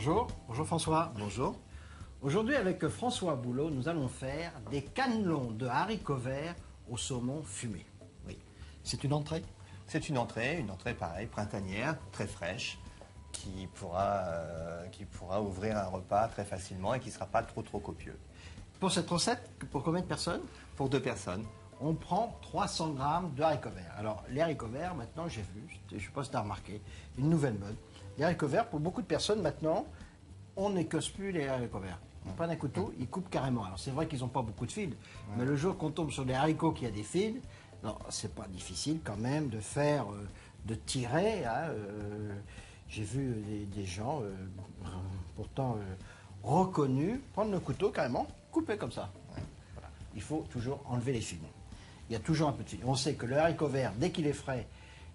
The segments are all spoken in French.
Bonjour, bonjour François. Bonjour. Aujourd'hui avec François Boulot, nous allons faire des cannelons de haricots verts au saumon fumé. Oui. C'est une entrée? C'est une entrée pareille, printanière, très fraîche, qui pourra ouvrir un repas très facilement et qui ne sera pas trop copieux. Pour cette recette, pour combien de personnes? Pour 2 personnes. On prend 300 grammes de haricots verts. Alors les haricots verts, maintenant j'ai vu, je ne sais pas si tu as remarqué, une nouvelle mode. Les haricots verts, pour beaucoup de personnes maintenant, on n'écosse plus les haricots verts. On prend un couteau, ils coupent carrément. Alors c'est vrai qu'ils n'ont pas beaucoup de fils, mais le jour qu'on tombe sur des haricots qui a des fils, non, c'est pas difficile quand même de faire, de tirer. Hein, j'ai vu des gens, pourtant reconnus, prendre le couteau carrément, couper comme ça. Voilà. Il faut toujours enlever les fils. Il y a toujours un peu de fil. On sait que le haricot vert, dès qu'il est frais,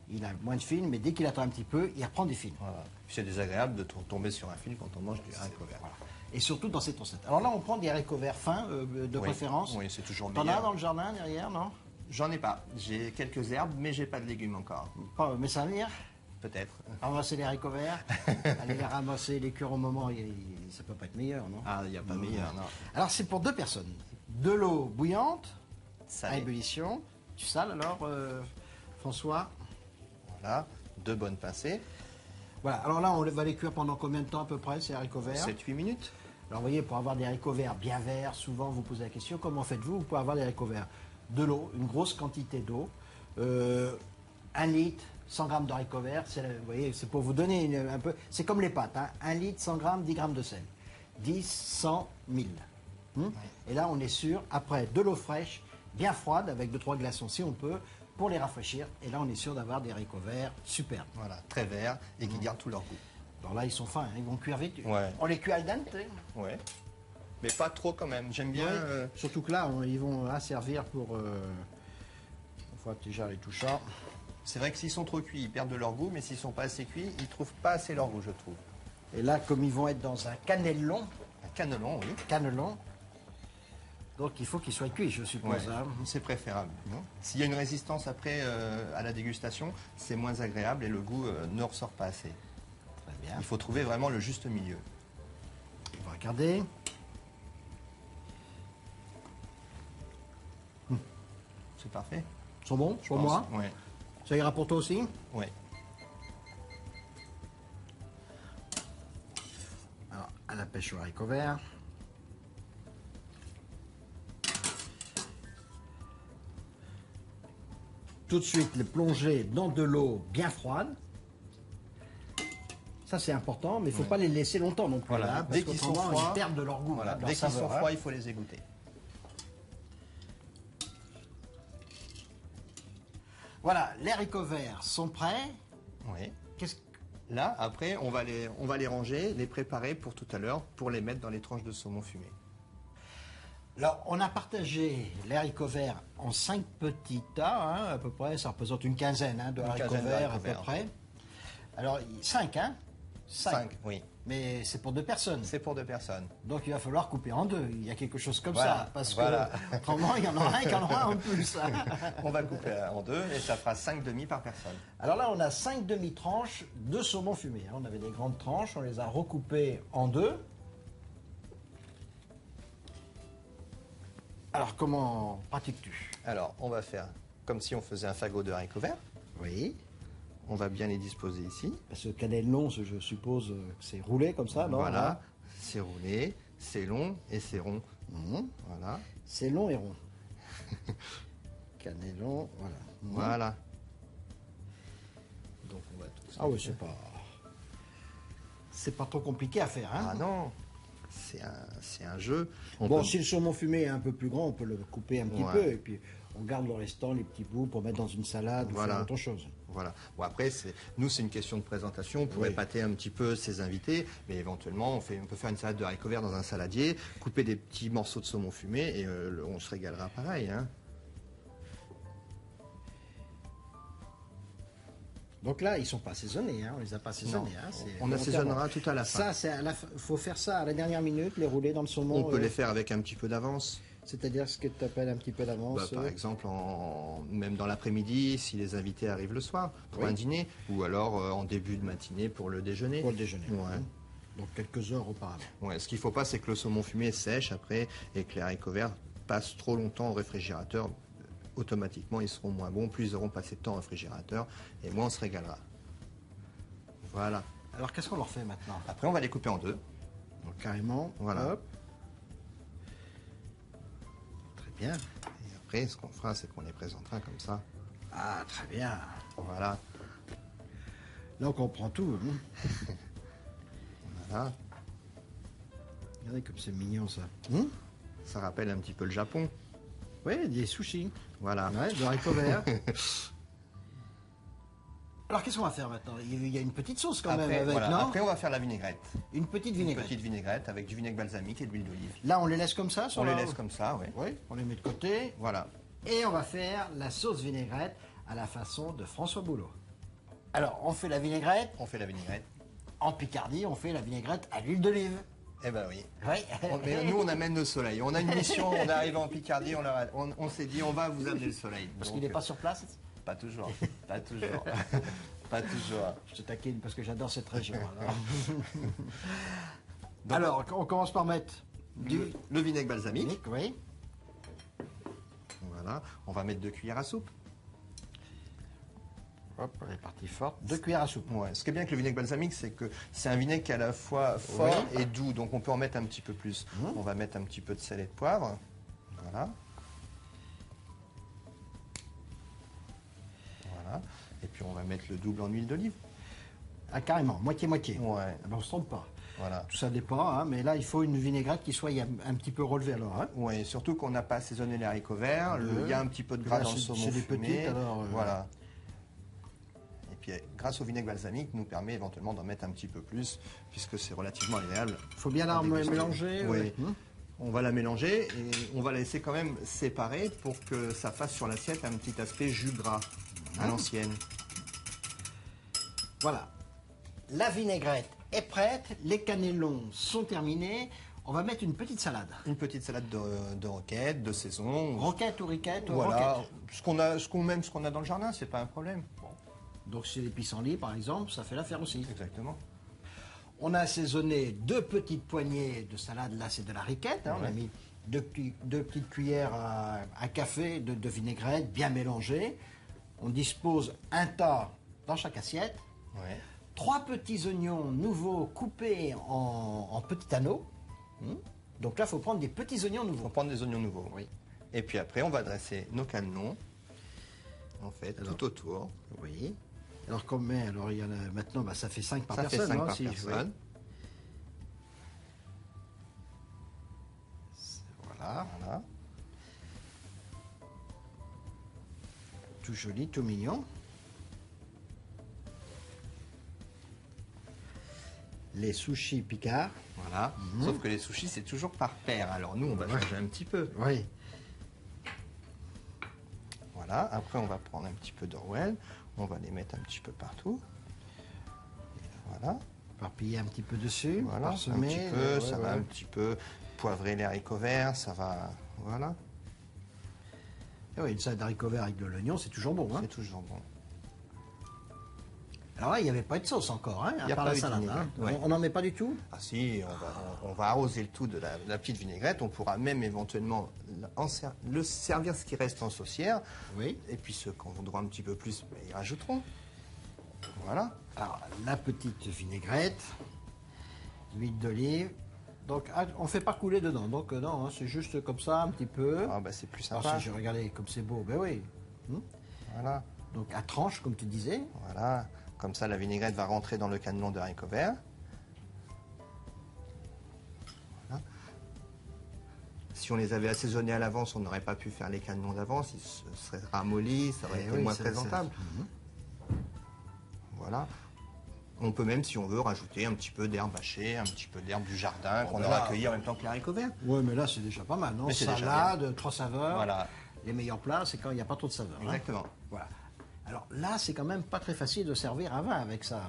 il a moins de fil, mais dès qu'il attend un petit peu, il reprend des fils. Voilà. C'est désagréable de tomber sur un fil quand on mange du haricot vert. Voilà. Et surtout dans cette recette. Alors là, on prend des haricots verts fins, de préférence. Oui, c'est toujours T'en meilleur. as dans le jardin derrière, non? J'en ai pas. J'ai quelques herbes, mais j'ai pas de légumes encore. Mais ça va venir. Peut-être. Ramasser les haricots verts, aller les ramasser, les cuire au moment, ça peut pas être meilleur, non? Ah, il n'y a pas meilleur, non. Alors c'est pour 2 personnes. De l'eau bouillante, à Salé. ébullition. Tu sales alors, François? Voilà. 2 bonnes pincées. Voilà, alors là, on va les cuire pendant combien de temps à peu près, ces haricots verts? 7-8 minutes. Alors vous voyez, pour avoir des haricots verts bien verts, souvent vous posez la question, comment faites-vous pour avoir des haricots verts? De l'eau, une grosse quantité d'eau, 1 litre, 100 grammes d'haricots verts, vous voyez, c'est pour vous donner un peu, c'est comme les pâtes, hein, 1 litre, 100 grammes, 10 grammes de sel, 10, 100, 1000. Et là on est sûr, après de l'eau fraîche, bien froide, avec 2-3 glaçons si on peut, pour les rafraîchir, et là on est sûr d'avoir des haricots verts superbes. Voilà, très verts et qui gardent tout leur goût. Alors là ils sont fins, hein, ils vont cuire vite. Ouais. On les cuit al dente. Ouais. Mais pas trop quand même. J'aime bien. Ouais. Surtout que là, ils vont servir pour... Il faut déjà les tout ça. C'est vrai que s'ils sont trop cuits, ils perdent de leur goût, mais s'ils sont pas assez cuits, ils trouvent pas assez leur goût, je trouve. Et là, comme ils vont être dans un cannelon, Un cannelon, oui. Donc il faut qu'ils soient cuits, je suppose. Ouais, Hein. c'est préférable. S'il y a une résistance après à la dégustation, c'est moins agréable et le goût ne ressort pas assez. Très bien. Il faut trouver vraiment le juste milieu. On va regarder. C'est parfait. Ils sont bons pour moi? Oui. Ça ira pour toi aussi? Oui. Alors, à la pêche au haricot vert. Tout de suite, les plonger dans de l'eau bien froide. Ça, c'est important, mais il ne faut pas les laisser longtemps non plus. Voilà. Là, parce Dès qu'ils sont qu'autrement, froids, ils perdent de leur goût. Voilà. Hein, de leur Dès qu'ils sont saveur, froids, hein. il faut les égoutter. Voilà, les haricots verts sont prêts. Oui. Qu'est-ce Là, après, on va les ranger, les préparer pour tout à l'heure, pour les mettre dans les tranches de saumon fumé. Alors, on a partagé les haricots verts en 5 petits tas, hein, à peu près. Ça représente une quinzaine de haricots quinzaine de verts, à haricots peu verts. près. Alors, 5, hein? 5, oui. Mais c'est pour 2 personnes. C'est pour 2 personnes. Donc, il va falloir couper en 2. Il y a quelque chose comme Voilà, ça. Parce voilà. que, autrement, il y en aura un qui en aura en plus. On va couper en 2 et ça fera 5 demi par personne. Alors là, on a 5 demi-tranches de saumon fumé. On avait des grandes tranches, on les a recoupées en 2. Alors, comment pratiques-tu? Alors, on va faire comme si on faisait un fagot de haricots verts. Oui. On va bien les disposer ici. Parce que cannelon, je suppose que c'est roulé comme ça, non? Voilà, c'est roulé, c'est long et c'est rond. Voilà. C'est long et rond. Cannelon, voilà. Voilà. Donc on va tout ça. Ah oui, c'est pas trop compliqué à faire, hein? Ah non, c'est un jeu. On Bon, peut- si le saumon fumé est un peu plus grand, on peut le couper un petit Ouais. peu et puis on garde le restant, les petits bouts, pour mettre dans une salade ou Voilà. faire autre chose. Voilà. Bon, après, nous, c'est une question de présentation pour Oui. épater un petit peu ses invités. Mais éventuellement, on peut faire une salade de haricots verts dans un saladier, couper des petits morceaux de saumon fumé et on se régalera pareil. Hein. Donc là, ils sont pas assaisonnés, hein, on les a pas assaisonnés. Non, Hein, c'est on volontairement. assaisonnera tout à la fin. Ça, c'est faut faire ça à la dernière minute, les rouler dans le saumon. On peut les faire avec un petit peu d'avance. C'est-à-dire ce que tu appelles un petit peu d'avance. Par exemple, même dans l'après-midi, si les invités arrivent le soir pour un dîner, ou alors en début de matinée pour le déjeuner. Pour le déjeuner. Ouais. Donc quelques heures auparavant. Ouais, ce qu'il ne faut pas, c'est que le saumon fumé sèche après et que les haricots verts passent trop longtemps au réfrigérateur. Automatiquement, ils seront moins bons. Plus ils auront passé de temps au réfrigérateur et moins on se régalera. Voilà. Alors qu'est-ce qu'on leur fait maintenant? Après, on va les couper en deux. Donc carrément, Voilà. hop. Très bien. Et après, ce qu'on fera, c'est qu'on les présentera comme ça. Ah, très bien. Voilà. Là, on comprend tout. Hein. Voilà. Regardez comme c'est mignon, ça. Ça rappelle un petit peu le Japon. Oui, des sushis. Voilà. Ouais, de haricots verts. Alors, qu'est-ce qu'on va faire maintenant? Il y a une petite sauce quand même Après, avec, voilà. non? Après, on va faire la vinaigrette. Une petite Une vinaigrette. petite vinaigrette avec du vinaigre balsamique et de l'huile d'olive. Là, on les laisse comme ça? On les laisse comme ça, oui. Oui, on les met de côté. Voilà. Et on va faire la sauce vinaigrette à la façon de François Boulot. Alors, on fait la vinaigrette. On fait la vinaigrette. En Picardie, on fait la vinaigrette à l'huile d'olive. Eh ben oui. Oui. Mais nous, on amène le soleil. On a une mission, on est arrivé en Picardie, on s'est dit, on va vous amener le soleil. Parce Donc, qu'il n'est pas sur place. Pas toujours. Pas toujours. Pas toujours. Je te taquine parce que j'adore cette région. Alors, Donc, Alors, on commence par mettre du le vinaigre balsamique. oui. Voilà. On va mettre 2 cuillères à soupe. Hop, elle est partie forte. 2 cuillères à soupe. Ouais. Ce qui est bien avec le vinaigre balsamique, c'est que c'est un vinaigre qui est à la fois fort et doux, donc on peut en mettre un petit peu plus. On va mettre un petit peu de sel et de poivre. Voilà. Voilà. Et puis on va mettre le double en huile d'olive. Ah, carrément, moitié-moitié. Ouais. Ah ben, on ne se trompe pas. Voilà. Tout ça dépend, hein, mais là, il faut une vinaigrette qui soit un petit peu relevée alors. Hein. Ouais, surtout qu'on n'a pas assaisonné les haricots verts. Il y a un petit peu de Là, gras dans le c'est- saumon c'est des fumé. petites, alors, Voilà. Et puis, grâce au vinaigre balsamique, nous permet éventuellement d'en mettre un petit peu plus, puisque c'est relativement agréable. Il faut bien la à déguster. mélanger. Oui. ouais. On va la mélanger et on va la laisser quand même séparée pour que ça fasse sur l'assiette un petit aspect jus gras à l'ancienne. Voilà. La vinaigrette est prête, les cannelons sont terminés. On va mettre une petite salade. Une petite salade de roquette, de saison. Roquette ou riquette ou Voilà, roquette. ce qu'on a dans le jardin, c'est pas un problème. Bon, Donc c'est des pissenlits par exemple, ça fait l'affaire aussi. exactement. On a assaisonné 2 petites poignées de salade, là c'est de la riquette. Hein, on a mis 2 petites cuillères à café de vinaigrette bien mélangées. On dispose un tas dans chaque assiette. Ouais. 3 petits oignons nouveaux coupés en petits anneaux. Donc là, il faut prendre des petits oignons On nouveaux. va prendre des oignons nouveaux. Oui. Et puis après, on va dresser nos cannelons, en fait, Alors, tout autour. Oui. Alors combien? Alors il y en a maintenant, bah, ça fait 5 par Ça fait personne. 5 hein, par si- personne. oui. Voilà. Voilà. Tout joli, tout mignon. Les sushis Picard. Voilà. Sauf que les sushis, c'est toujours par paire. Alors nous, on va changer un petit peu. Oui. Voilà. Après, on va prendre un petit peu d'Orwell. On va les mettre un petit peu partout. Voilà. Parpiller un petit peu dessus. Voilà. Un parsemer, petit peu. ouais, Ça va ouais. un petit peu poivrer les haricots verts. Ça va. Voilà. Et oui, une salade d'haricots verts avec de l'oignon, c'est toujours bon. Hein. C'est toujours bon. Alors là, il n'y avait pas de sauce encore, hein, Il à y a part pas la eu de salade. vinaigrette, Hein. ouais. On n'en met pas du tout? Ah si, on va arroser le tout de la petite vinaigrette. On pourra même éventuellement le servir ce qui reste en saucière. Oui. Et puis ceux qui en voudront un petit peu plus, ben, ils rajouteront. Voilà. Alors, la petite vinaigrette, l'huile d'olive. Donc, on ne fait pas couler dedans. Donc, non, hein, c'est juste comme ça, un petit peu. Ah, ben, c'est plus Alors, sympa. si je regardais comme c'est beau, ben oui. Voilà. Donc, à tranche, comme tu disais. Voilà. Comme ça, la vinaigrette va rentrer dans le cannelon de haricots verts. Voilà. Si on les avait assaisonnés à l'avance, on n'aurait pas pu faire les cannelons d'avance. Ils se seraient ramollis, ça aurait Eh été oui, moins ça- présentable. Voilà. On peut même, si on veut, rajouter un petit peu d'herbe hachée, un petit peu d'herbe du jardin qu'on ben aura là, cueilli en même temps que les haricots verts. Oui, mais là, c'est déjà pas mal, non? Mais c'est déjà Salade, 3 saveurs. Voilà. Les meilleurs plats, c'est quand il n'y a pas trop de saveurs. hein. Exactement. Voilà. Alors là, c'est quand même pas très facile de servir un vin avec ça,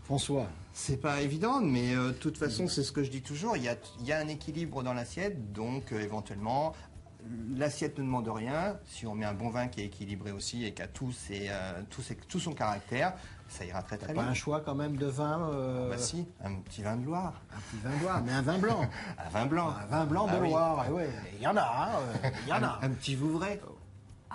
François. C'est pas évident, mais de toute façon, c'est ce que je dis toujours. Il y a un équilibre dans l'assiette, donc éventuellement, l'assiette ne demande rien. Si on met un bon vin qui est équilibré aussi et qui a tout son caractère, ça ira très très Pas bien. un choix quand même de vin Bah si, un petit vin de Loire. Un petit vin de Loire, mais un vin blanc. Un vin blanc. Un vin blanc de Ah oui. Loire, ouais, il y en a, hein, il y en a. Un petit Vouvray.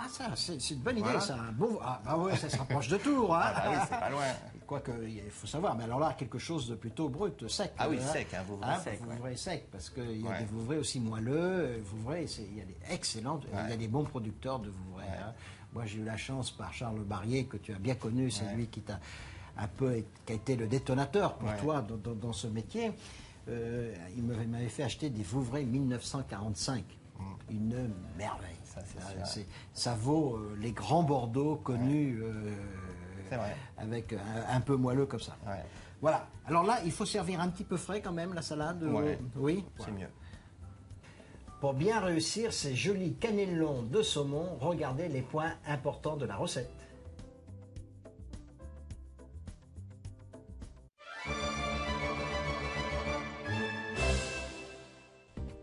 Ah ça, c'est une bonne idée, Voilà. ça. Un bon, ah ouais, ça se rapproche de Tours, hein. Ah bah oui, c'est pas loin. Quoique, il faut savoir, mais alors là, quelque chose de plutôt brut, sec. Ah oui, hein. sec, un Vouvray sec, ouais. Vouvray sec, parce qu'il y a Ouais. des Vouvray aussi moelleux. Vouvray, il y a des excellentes, il y a des bons producteurs de Vouvray. Hein. Moi, j'ai eu la chance par Charles Barrier, que tu as bien connu, c'est lui qui t'a un peu, qui a été le détonateur pour toi dans ce métier. Il m'avait fait acheter des Vouvray 1945. Une merveille. Ça, c'est sûr. Ça vaut les grands Bordeaux connus C'est vrai. avec un peu moelleux comme ça. Ouais. Voilà. Alors là, il faut servir un petit peu frais quand même la salade. Ouais. Oui. C'est mieux. Pour bien réussir ces jolis cannelons de saumon, regardez les points importants de la recette.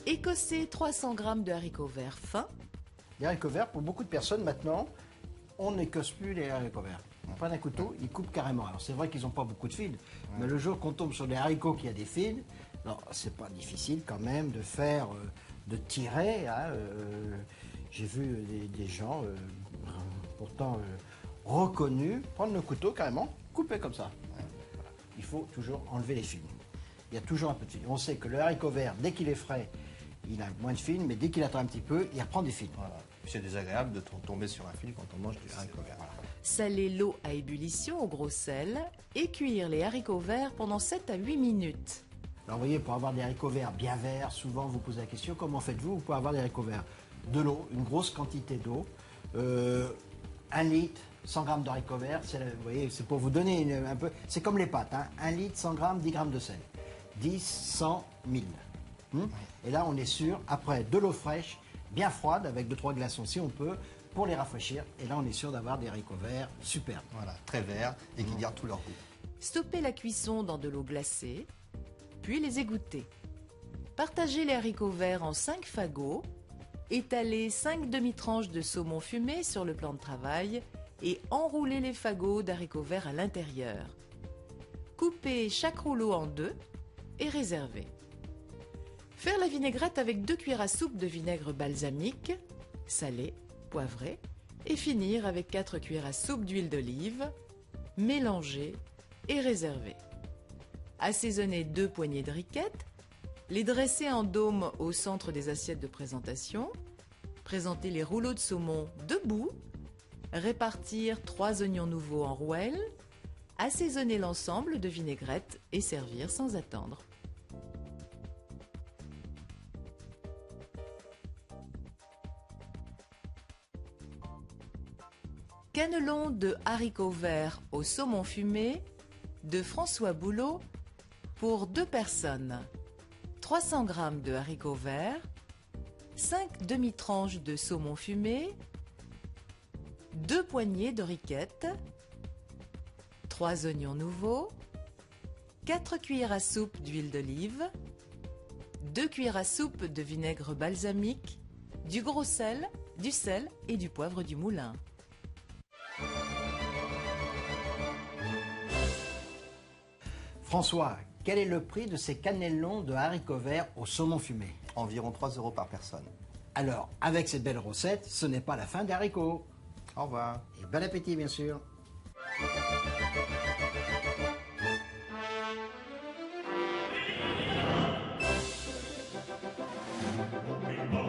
Écossais 300 g de haricots verts fins, Les haricots verts, pour beaucoup de personnes maintenant, on n'écosse plus les haricots verts. On prend un couteau, ils coupent carrément. Alors c'est vrai qu'ils n'ont pas beaucoup de fils, mais le jour qu'on tombe sur des haricots qui a des fils, c'est pas difficile quand même de faire, de tirer. Hein, j'ai vu des gens, pourtant reconnus, prendre le couteau carrément, couper comme ça. Voilà. Il faut toujours enlever les fils. Il y a toujours un peu de fils. On sait que le haricot vert, dès qu'il est frais, il a moins de fils, mais dès qu'il attend un petit peu, il reprend des fils. Voilà. Puis c'est désagréable de tomber sur un fil quand on mange du haricot vert. Voilà. saler l'eau à ébullition au gros sel et cuire les haricots verts pendant 7 à 8 minutes. Alors vous voyez, pour avoir des haricots verts bien verts, souvent vous posez la question, comment faites-vous pour avoir des haricots verts? De l'eau, une grosse quantité d'eau, 1 litre, 100 g de haricots verts, vous voyez, c'est pour vous donner un peu, c'est comme les pâtes, hein, 1 litre, 100 g, 10 g de sel, 10, 100, 1000. Et là on est sûr, après de l'eau fraîche, bien froide, avec 2-3 glaçons si on peut, pour les rafraîchir, et là on est sûr d'avoir des haricots verts superbes. Voilà, très verts et qui gardent tout leur goût. Stoppez la cuisson dans de l'eau glacée, puis les égoutter. Partagez les haricots verts en 5 fagots, étalez 5 demi-tranches de saumon fumé sur le plan de travail et enroulez les fagots d'haricots verts à l'intérieur. Coupez chaque rouleau en 2 et réservez. Faire la vinaigrette avec 2 cuillères à soupe de vinaigre balsamique, salé, poivré, et finir avec 4 cuillères à soupe d'huile d'olive, mélanger et réserver. Assaisonner 2 poignées de riquettes, les dresser en dôme au centre des assiettes de présentation, présenter les rouleaux de saumon debout, répartir 3 oignons nouveaux en rouelles, assaisonner l'ensemble de vinaigrette et servir sans attendre. Cannelons de haricots verts au saumon fumé de François Boulot pour 2 personnes. 300 g de haricots verts, 5 demi-tranches de saumon fumé, 2 poignées de riquettes, 3 oignons nouveaux, 4 cuillères à soupe d'huile d'olive, 2 cuillères à soupe de vinaigre balsamique, du gros sel, du sel et du poivre du moulin. François, quel est le prix de ces cannelons de haricots verts au saumon fumé? Environ 3 € par personne. Alors, avec cette belle recette, ce n'est pas la fin des haricots. Au revoir. Et bon appétit, bien sûr. We